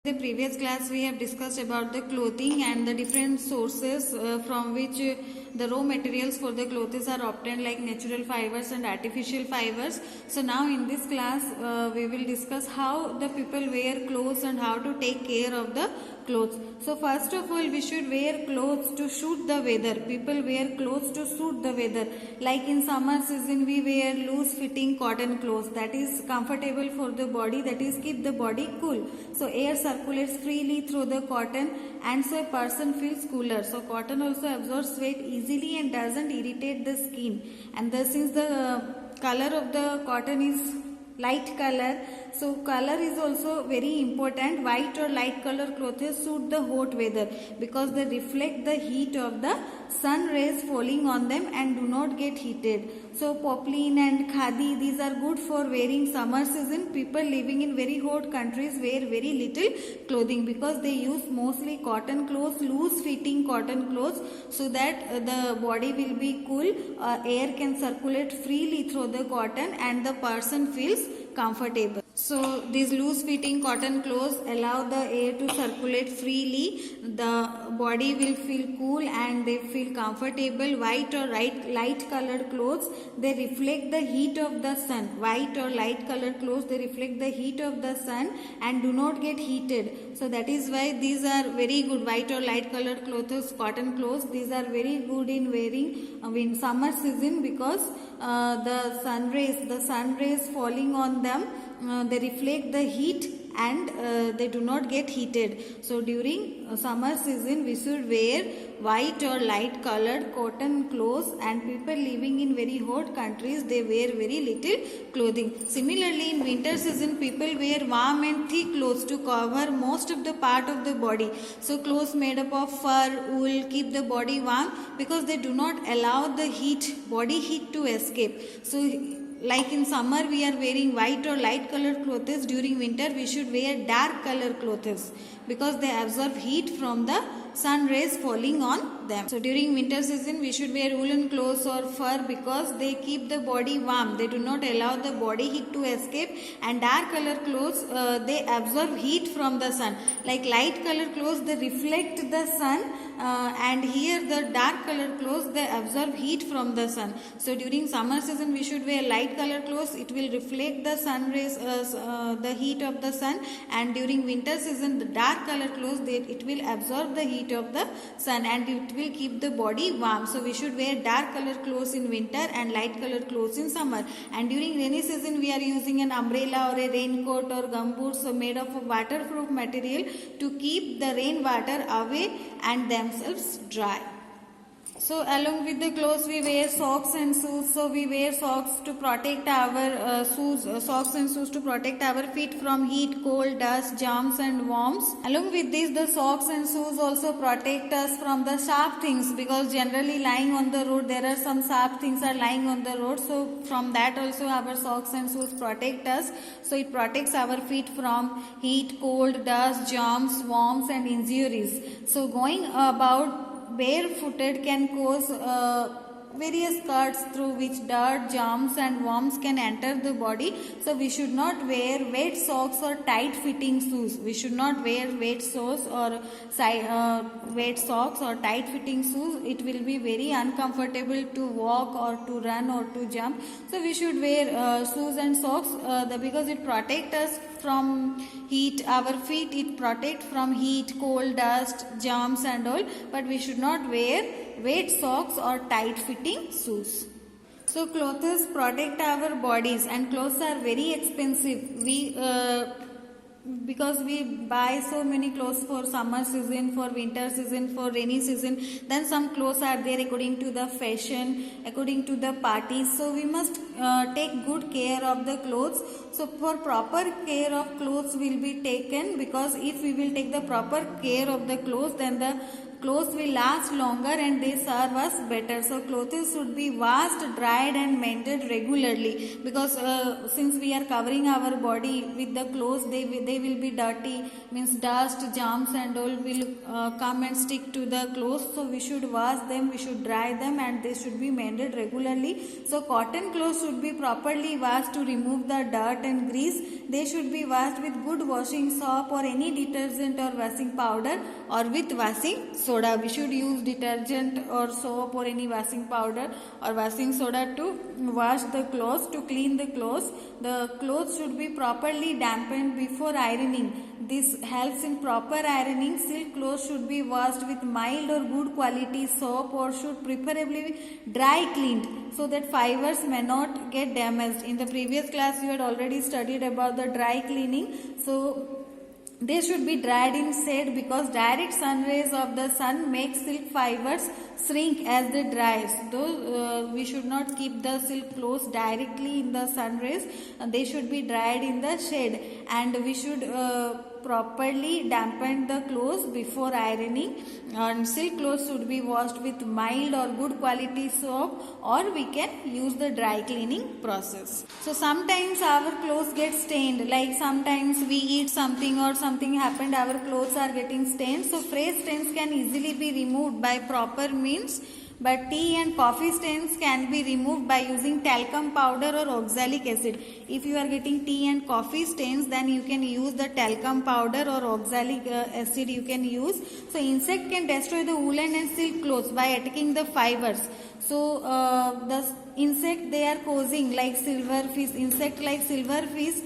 In the previous class we have discussed about the clothing and the different sources from which the raw materials for the clothes are obtained, like natural fibers and artificial fibers. So now in this class we will discuss how the people wear clothes and how to take care of the clothes. So first of all, we should wear clothes to suit the weather. People wear clothes to suit the weather. Like in summer season we wear loose fitting cotton clothes, that is comfortable for the body, that is keep the body cool. So air circulates freely through the cotton and so a person feels cooler. So cotton also absorbs sweat easily and doesn't irritate the skin. And since the color of the cotton is light color, so color is also very important. White or light color clothes suit the hot weather because they reflect the heat of the sun rays falling on them and do not get heated. So poplin and khadi, these are good for wearing summer season. People living in very hot countries wear very little clothing because they use mostly cotton clothes, loose fitting cotton clothes, so that the body will be cool, air can circulate freely through the cotton and the person feels comfortable. So these loose fitting cotton clothes allow the air to circulate freely, the body will feel cool and they feel comfortable. White or light colored clothes, they reflect the heat of the sun. White or light colored clothes, they reflect the heat of the sun and do not get heated. So that is why these are very good. White or light colored clothes, cotton clothes, these are very good in wearing in summer season because the sun rays falling on them, they reflect the heat and they do not get heated. So during summer season we should wear white or light colored cotton clothes, and people living in very hot countries, they wear very little clothing. Similarly, in winter season people wear warm and thick clothes to cover most of the part of the body. So clothes made up of fur, wool keep the body warm because they do not allow the body heat to escape. So like in summer we are wearing white or light colored clothes, during winter we should wear dark colored clothes because they absorb heat from the sun rays falling on them. So during winter season we should wear woolen clothes or fur because they keep the body warm, they do not allow the body heat to escape. And dark color clothes, they absorb heat from the sun. Like light color clothes, they reflect the sun, and here the dark color clothes, they absorb heat from the sun. So during summer season we should wear light color clothes, it will reflect the sun rays, the heat of the sun. And during winter season the dark color clothes, it will absorb the heat of the sun and it will keep the body warm. So we should wear dark color clothes in winter and light color clothes in summer. And during rainy season we are using an umbrella or a raincoat or gumboots, so made of a waterproof material to keep the rainwater away and themselves dry. So along with the clothes we wear socks and shoes. So we wear socks to protect our socks and shoes to protect our feet from heat, cold, dust, germs and worms. Along with this, the socks and shoes also protect us from the sharp things, because generally lying on the road there are some sharp things are lying on the road. So from that also our socks and shoes protect us. So it protects our feet from heat, cold, dust, germs, worms and injuries. So going about barefooted can cause various cuts through which dirt, germs and worms can enter the body. So we should not wear wet socks or tight fitting shoes. We should not wear wet socks or tight fitting shoes. It will be very uncomfortable to walk or to run or to jump. So we should wear shoes and socks because it protects us from heat. Our feet, it protect from heat, cold, dust, germs and all, but we should not wear wet socks or tight fitting shoes. So clothes protect our bodies, and clothes are very expensive. Because we buy so many clothes for summer season, for winter season, for rainy season, then some clothes are there according to the fashion, according to the parties. So we must take good care of the clothes. So for proper care of clothes will be taken, because if we will take the proper care of the clothes, then the clothes will last longer and they serve us better. So clothes should be washed, dried and mended regularly, because since we are covering our body with the clothes, they will be dirty, means dust, germs and all will come and stick to the clothes. So we should wash them, we should dry them, and they should be mended regularly. So cotton clothes should be properly washed to remove the dirt and grease. They should be washed with good washing soap or any detergent or washing powder, or with washing soda. We should use detergent or soap or any washing powder or washing soda to wash the clothes, to clean the clothes. The clothes should be properly dampened before ironing. This helps in proper ironing. Silk clothes should be washed with mild or good quality soap, or should preferably be dry cleaned, so that fibers may not get damaged. In the previous class you had already studied about the dry cleaning. So they should be dried in shade, because direct sun rays of the sun make silk fibers shrink as they dry. Though we should not keep the silk clothes directly in the sun rays, they should be dried in the shade, and we should properly dampen the clothes before ironing. And silk clothes should be washed with mild or good quality soap, or we can use the dry cleaning process. So sometimes our clothes get stained, like sometimes we eat something or something happened, our clothes are getting stained. So fresh stains can easily be removed by proper means, but tea and coffee stains can be removed by using talcum powder or oxalic acid. If you are getting tea and coffee stains, then you can use the talcum powder or oxalic acid you can use. So insect can destroy the woolen and silk clothes by attacking the fibers. So the insect they are causing, like silverfish, insect like silverfish,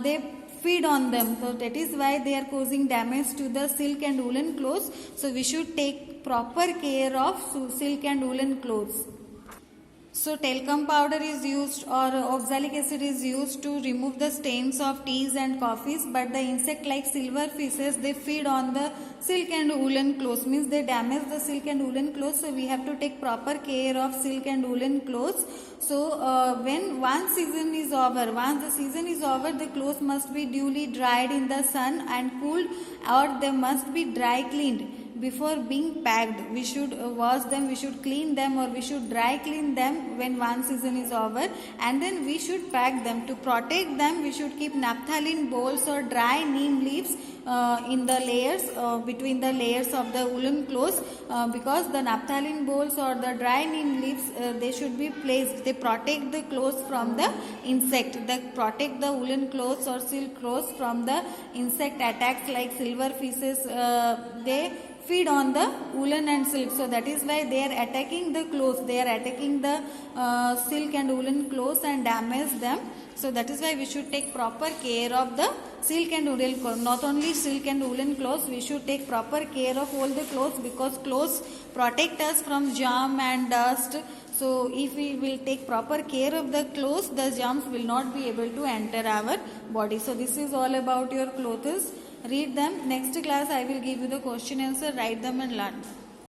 they feed on them. So that is why they are causing damage to the silk and woolen clothes. So we should take proper care of silk and woolen clothes. So talcum powder is used, or oxalic acid is used to remove the stains of teas and coffees, but the insect like silverfishes, they feed on the silk and woolen clothes, means they damage the silk and woolen clothes. So we have to take proper care of silk and woolen clothes. So when one season is over, once the season is over, the clothes must be duly dried in the sun and cooled, or they must be dry cleaned before being packed. We should wash them, we should clean them, or we should dry clean them when one season is over, and then we should pack them. To protect them, we should keep naphthalene balls or dry neem leaves in the layers, between the layers of the woolen clothes, because the naphthalene balls or the dry neem leaves, they should be placed. They protect the clothes from the insect. They protect the woolen clothes or silk clothes from the insect attacks, like silverfishes. They feed on the woolen and silk, so that is why they are attacking the clothes, they are attacking the silk and woolen clothes and damage them. So that is why we should take proper care of the silk and woolen clothes. Not only silk and woolen clothes, we should take proper care of all the clothes, because clothes protect us from germ and dust. So if we will take proper care of the clothes, the germs will not be able to enter our body. So this is all about your clothes. Read them. Next class I will give you the question answer. Write them and learn.